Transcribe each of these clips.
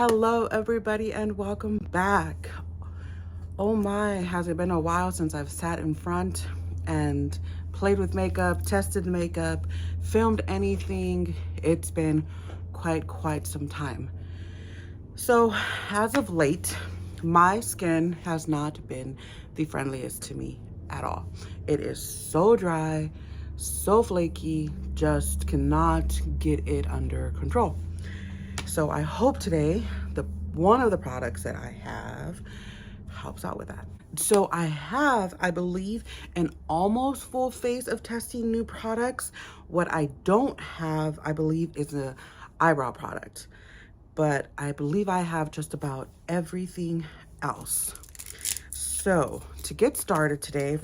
Hello everybody and welcome back. Oh my, has it been a while since I've sat in front and played with makeup, tested makeup, filmed anything. It's been quite some time. So as of late, my skin has not been the friendliest to me at all. It is so dry, so flaky, just cannot get it under control. So I hope today one of the products that I have helps out with that. So I have, I believe, an almost full face of testing new products. What I don't have, I believe, is an eyebrow product. But I believe I have just about everything else. So to get started today,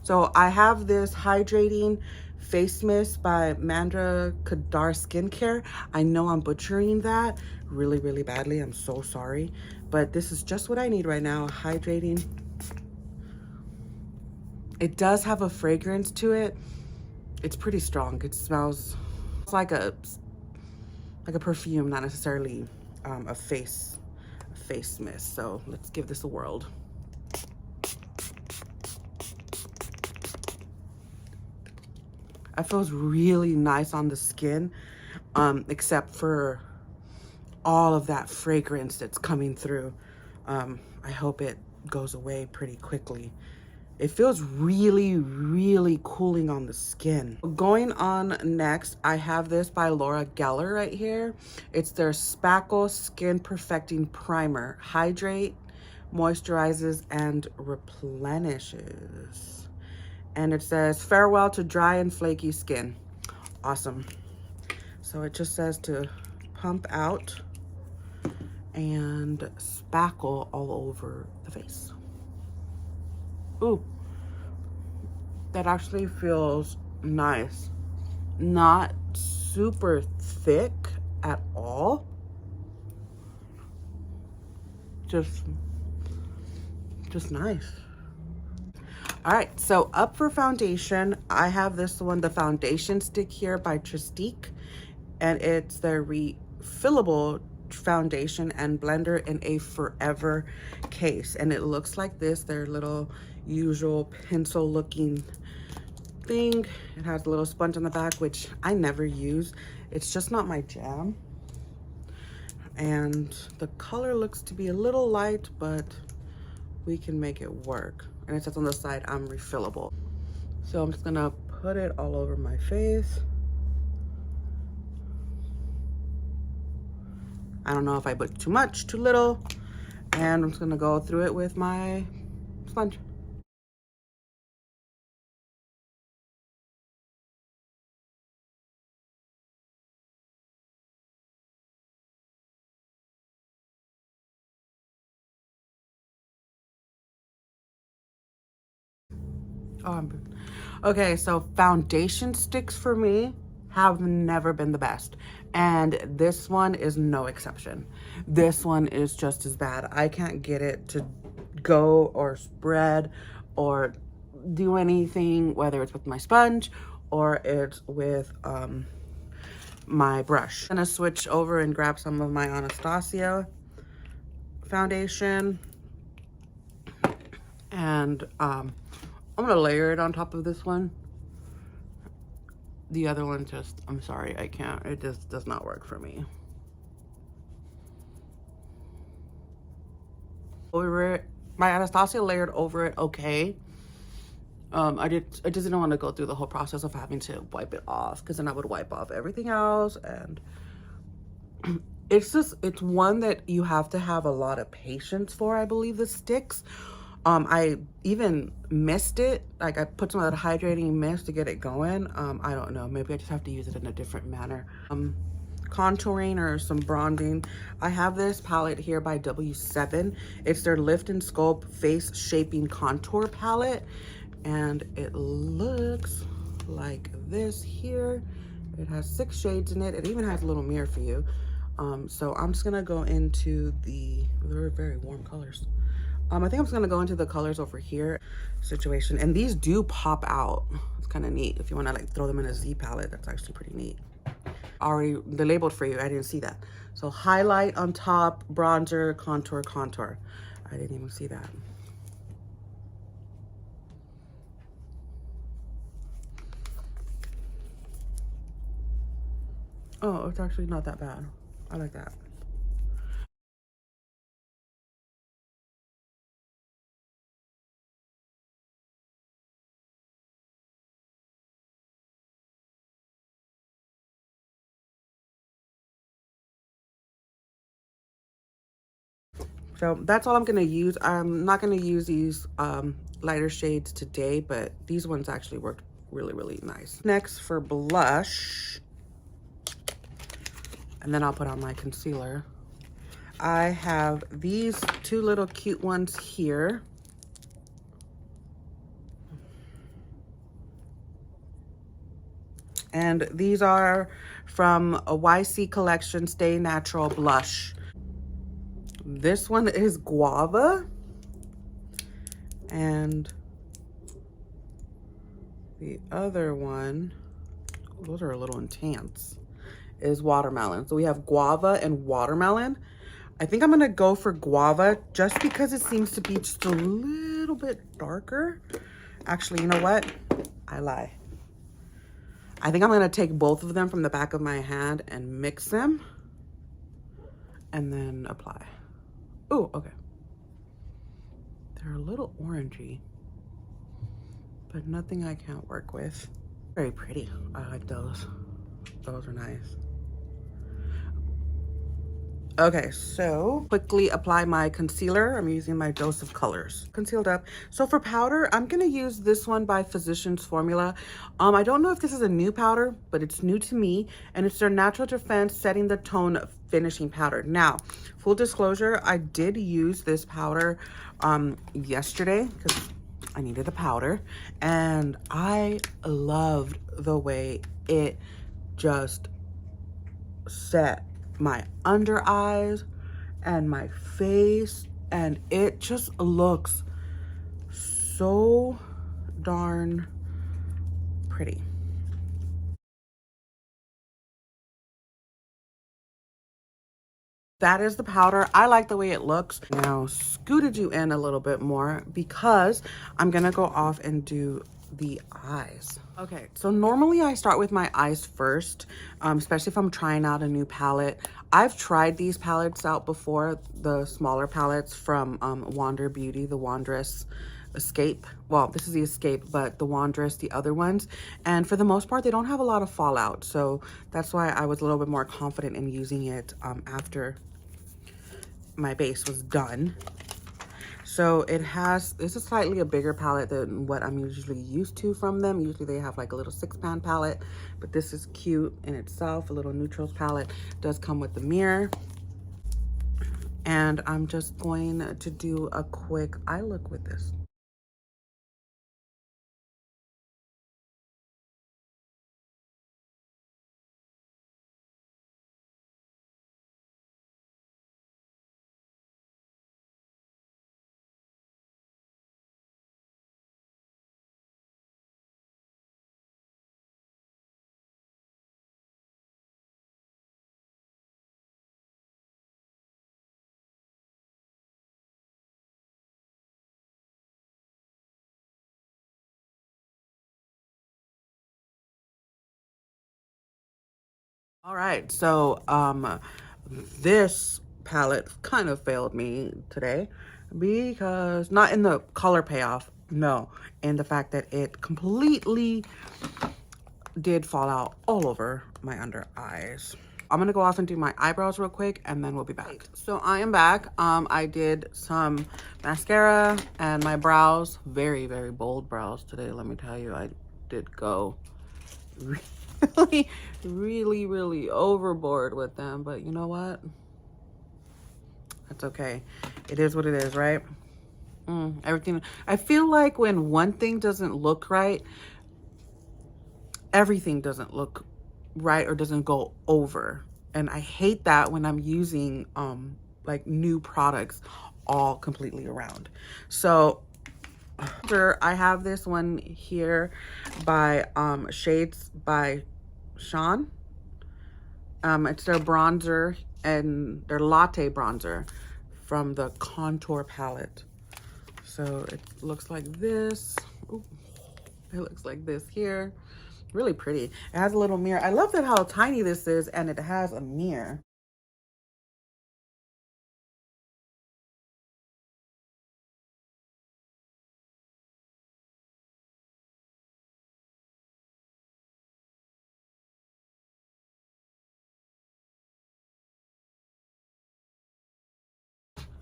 so I have this hydrating face mist by Mandra Kadar Skincare. I know I'm butchering that really badly. I'm so sorry, but this is just what I need right now. Hydrating. It does have a fragrance to it. It's pretty strong. It smells like a perfume, not necessarily a face mist. So let's give this a whirl. It feels really nice on the skin, except for all of that fragrance that's coming through. I hope it goes away pretty quickly. It feels really cooling on the skin. Going on next, I have this by Laura Geller right here. It's their Spackle Skin Perfecting Primer. Hydrate, moisturizes, and replenishes. And it says, farewell to dry and flaky skin. Awesome. So it just says to pump out and spackle all over the face. Ooh, that actually feels nice. Not super thick at all. Just nice. All right, so up for foundation, I have this one, the foundation stick here by Tristique, and it's their refillable foundation and blender in a forever case. And it looks like this, their little usual pencil looking thing. It has a little sponge on the back, which I never use. It's just not my jam. And the color looks to be a little light, but we can make it work. And it says on the side, I'm refillable. So I'm just gonna put it all over my face. I don't know if I put too much, too little. And I'm just gonna go through it with my sponge. Okay, so foundation sticks for me have never been the best, and this one is no exception. This one is just as bad. I can't get it to go or spread or do anything, whether it's with my sponge or it's with my brush. I'm gonna switch over and grab some of my Anastasia foundation, and I'm gonna layer it on top of this one. The other one just, I'm sorry, I can't. It just does not work for me. Over it, my Anastasia layered over it okay. I just didn't want to go through the whole process of having to wipe it off, because then I would wipe off everything else, and it's one that you have to have a lot of patience for, I believe, the sticks. I even missed it. Like, I put some of that hydrating mist to get it going. I don't know, maybe I just have to use it in a different manner. Contouring or some bronzing, I have this palette here by W7. It's their Lift and Sculpt Face Shaping Contour Palette, and it looks like this here. It has 6 shades in it. It even has a little mirror for you. So I'm just gonna go into they're very warm colors. I think I'm just gonna go into the colors over here situation, and these do pop out. It's kind of neat if you want to like throw them in a Z palette. That's actually pretty neat. already, they labeled for you. I didn't see that. So highlight on top, bronzer, contour, contour. I didn't even see that. Oh, it's actually not that bad. I like that. So that's all I'm gonna use. I'm not gonna use these lighter shades today, but these ones actually worked really, really nice. Next for blush, and then I'll put on my concealer. I have these two little cute ones here. And these are from a YC collection, Stay Natural Blush. This one is Guava. And the other one, those are a little intense, is Watermelon. So we have Guava and Watermelon. I think I'm gonna go for Guava just because it seems to be just a little bit darker. Actually, you know what? I lie. I think I'm gonna take both of them from the back of my hand and mix them and then apply. Oh, okay. They're a little orangey, but nothing I can't work with. Very pretty. I like those. Those are nice. Okay, so quickly apply my concealer. I'm using my Dose of Colors. Concealed up. So for powder, I'm gonna use this one by Physicians Formula. I don't know if this is a new powder, but it's new to me, and it's their Natural Defense Setting the Tone Finishing Powder. Now, full disclosure, I did use this powder yesterday because I needed a powder, and I loved the way it just set my under eyes and my face, and it just looks so darn pretty. That is the powder. I like the way it looks. Now scooted you in a little bit more because I'm gonna go off and do the eyes. Okay, so normally I start with my eyes first, especially if I'm trying out a new palette. I've tried these palettes out before, the smaller palettes from Wander Beauty, the Wandress Escape. Well, this is the Escape, but the Wandress, the other ones. And for the most part, they don't have a lot of fallout. So that's why I was a little bit more confident in using it after my base was done. So it has, it's a slightly a bigger palette than what I'm usually used to from them. Usually they have like a little 6-pan palette, but this is cute in itself. A little neutrals palette. It does come with the mirror. And I'm just going to do a quick eye look with this. All right, so this palette kind of failed me today because not in the color payoff, no, in the fact that it completely did fall out all over my under eyes. I'm gonna go off and do my eyebrows real quick and then we'll be back. So I am back. I did some mascara and my brows, very, very bold brows today. Let me tell you, I did go really overboard with them, but you know what? That's okay. It is what it is, right? Everything. I feel like when one thing doesn't look right, everything doesn't look right or doesn't go over. And I hate that when I'm using like new products all completely around. So I have this one here by Shades by Sean. It's their bronzer and their latte bronzer from the Contour palette. So it looks like this. Ooh, it looks like this here. Really pretty. It has a little mirror. I love that how tiny this is, and it has a mirror.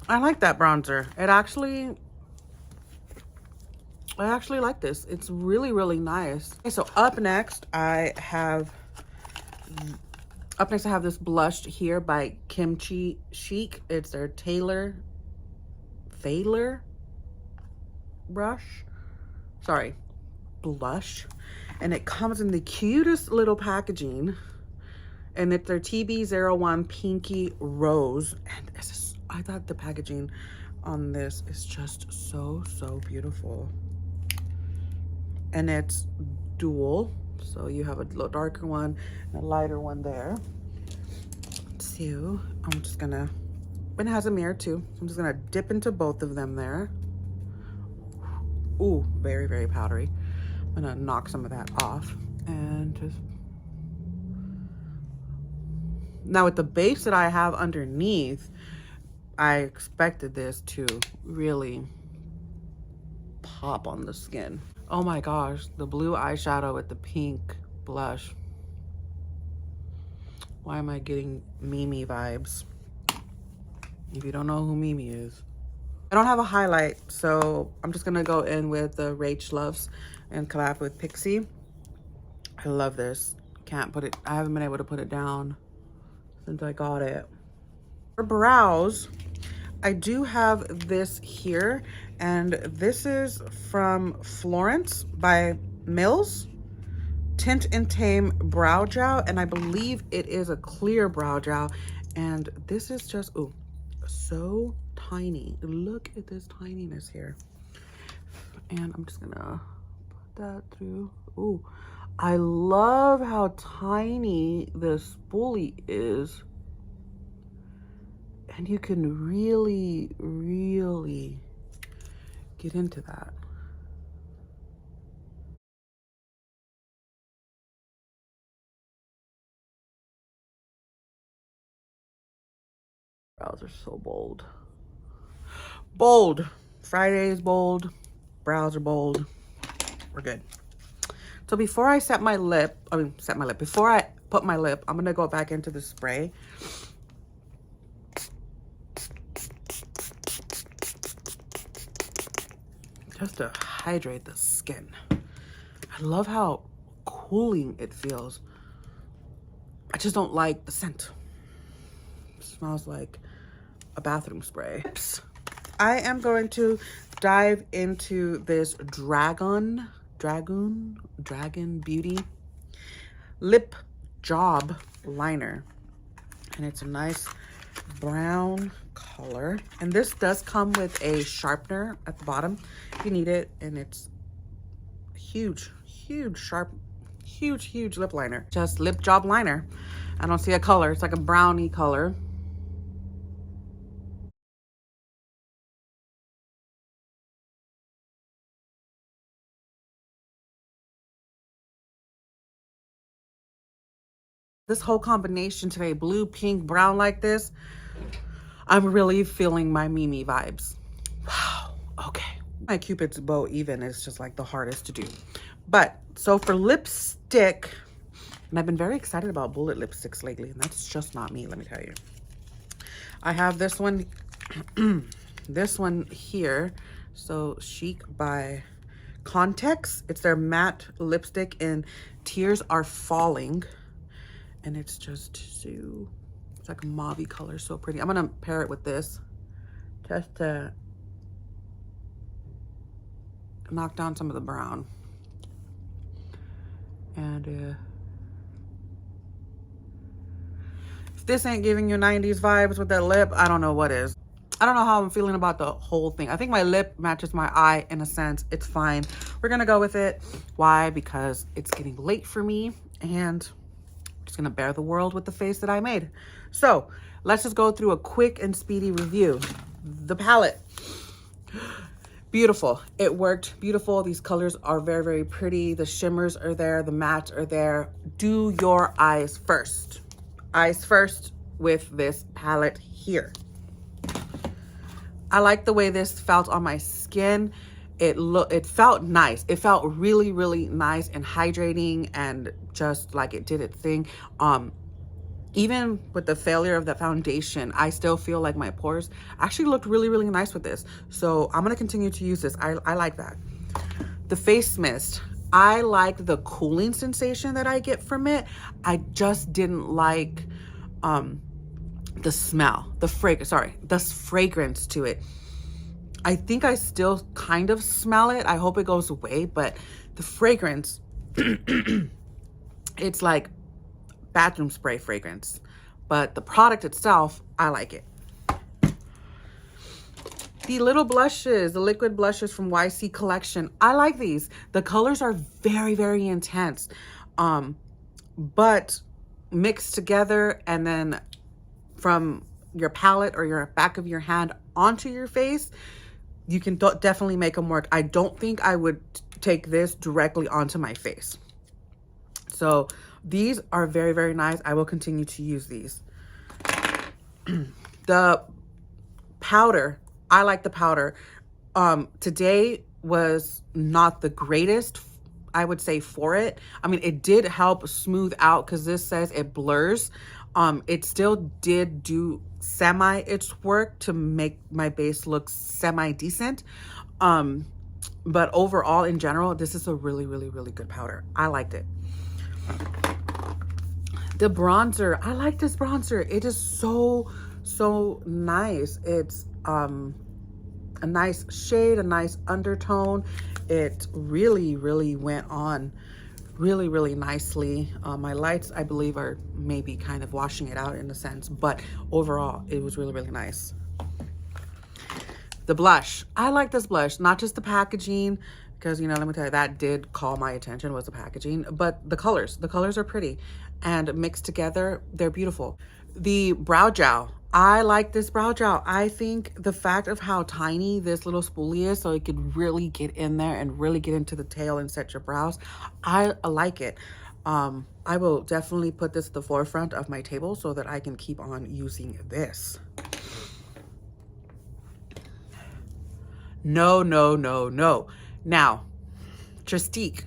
I like that bronzer. I actually like this. It's really, really nice. Okay, so up next I have this blush here by Kimchi Chic. It's their Thaler brush. Sorry, blush. And it comes in the cutest little packaging. And it's their TB01 Pinky Rose. And I thought the packaging on this is just so, so beautiful. And it's dual. So you have a little darker one and a lighter one there. So I'm just gonna, and it has a mirror too. So I'm just gonna dip into both of them there. Ooh, very, very powdery. I'm gonna knock some of that off and just. Now with the base that I have underneath, I expected this to really pop on the skin. Oh my gosh, the blue eyeshadow with the pink blush. Why am I getting Mimi vibes? If you don't know who Mimi is. I don't have a highlight, so I'm just gonna go in with the Rach Loves and collab with Pixie. I love this. Can't put it, I haven't been able to put it down since I got it. For brows, I do have this here, and this is from Florence by Mills. Tint and Tame Brow Gel, and I believe it is a clear brow gel. And this is just, ooh, so tiny. Look at this tininess here. And I'm just gonna put that through. Ooh, I love how tiny this spoolie is. And you can really, really get into that. Brows are so bold. Bold. Friday is bold. Brows are bold. We're good. So before I before I put my lip, I'm gonna go back into the spray. Just to hydrate the skin. I love how cooling it feels. I just don't like the scent. It smells like a bathroom spray. I am going to dive into this Dragon Beauty Lip Job Liner. And it's a nice brown color. And this does come with a sharpener at the bottom if you need it. And it's huge, huge lip liner. Just lip job liner. I don't see a color. It's like a brownie color. This whole combination today, blue, pink, brown like this, I'm really feeling my Mimi vibes. Wow, okay. My Cupid's bow even is just like the hardest to do. But, so for lipstick, and I've been very excited about bullet lipsticks lately, and that's just not me, let me tell you. I have this one, this one here. So Chic by Context. It's their matte lipstick in Tears Are Falling. And it's just so, it's like a mauve color, so pretty. I'm gonna pair it with this just to knock down some of the brown. And if this ain't giving you 90s vibes with that lip, I don't know what is. I don't know how I'm feeling about the whole thing. I think my lip matches my eye in a sense. It's fine. We're gonna go with it. Why? Because it's getting late for me and just gonna bear the world with the face that I made. So let's just go through a quick and speedy review. The palette, beautiful. It worked beautiful. These colors are very, very pretty. The shimmers are there, the mattes are there. Do your eyes first. Eyes first with this palette here. I like the way this felt on my skin. It felt nice. It felt really, really nice and hydrating, and just like it did its thing. Even with the failure of the foundation, I still feel like my pores actually looked really, really nice with this. So I'm gonna continue to use this. I like that. The face mist, I like the cooling sensation that I get from it. I just didn't like the smell, the fragrance to it. I think I still kind of smell it. I hope it goes away, but the fragrance, it's like bathroom spray fragrance, but the product itself, I like it. The little blushes, the liquid blushes from YC Collection, I like these. The colors are very, very intense, but mixed together and then from your palette or your back of your hand onto your face, you can definitely make them work. I don't think I would take this directly onto my face. So these are very, very nice. I will continue to use these. The powder, I like the powder. Today was not the greatest, I would say, for it. I mean, it did help smooth out because this says it blurs. It still did do its work to make my base look semi-decent. But overall, in general, this is a really, really, really good powder. I liked it. The bronzer, I like this bronzer. It is so, so nice. It's a nice shade, a nice undertone. It really, really went on really, really nicely. My lights, I believe, are maybe kind of washing it out in a sense, but overall, it was really, really nice. The blush, I like this blush, not just the packaging, because, you know, let me tell you, that did call my attention, was the packaging, but the colors are pretty, and mixed together, they're beautiful. The brow gel, I like this brow gel. I think the fact of how tiny this little spoolie is, so it could really get in there and really get into the tail and set your brows, I like it. I will definitely put this at the forefront of my table so that I can keep on using this. No. Now, Tristique,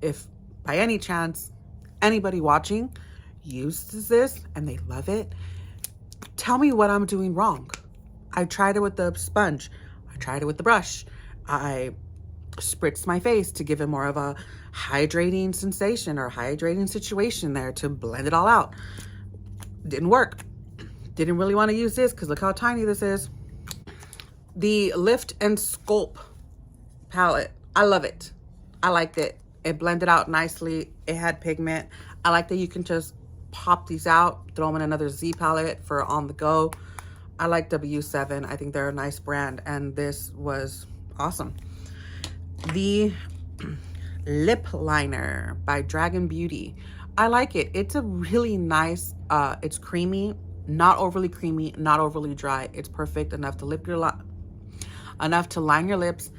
if by any chance anybody watching uses this and they love it, tell me what I'm doing wrong. I tried it with the sponge. I tried it with the brush. I spritzed my face to give it more of a hydrating sensation or hydrating situation there to blend it all out. Didn't work. Didn't really want to use this because look how tiny this is. The Lift and Sculpt palette, I love it. I liked it. It blended out nicely. It had pigment. I like that you can just pop these out, throw them in another Z palette for on the go. I like W7. I think they're a nice brand, and this was awesome. The lip liner by Dragon Beauty, I like it. It's a really nice, it's creamy, not overly creamy, not overly dry. It's perfect enough to line your lips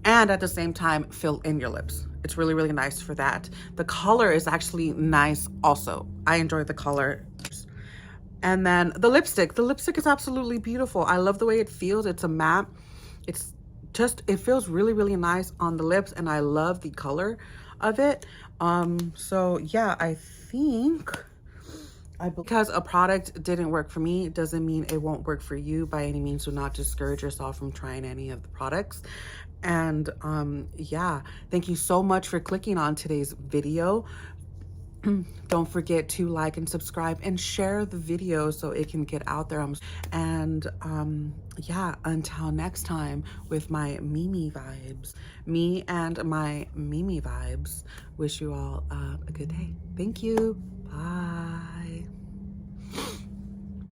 and at the same time fill in your lips. It's really, really nice for that. The color is actually nice also. I enjoy the color. And then the lipstick is absolutely beautiful. I love the way it feels. It's a matte. It feels really, really nice on the lips, and I love the color of it. So yeah, I think because a product didn't work for me doesn't mean it won't work for you by any means. Do not discourage yourself from trying any of the products. And yeah, thank you so much for clicking on today's video. Don't forget to like and subscribe and share the video so it can get out there. And yeah, until next time with my Mimi vibes, me and my Mimi vibes, wish you all a good day. Thank you. Bye.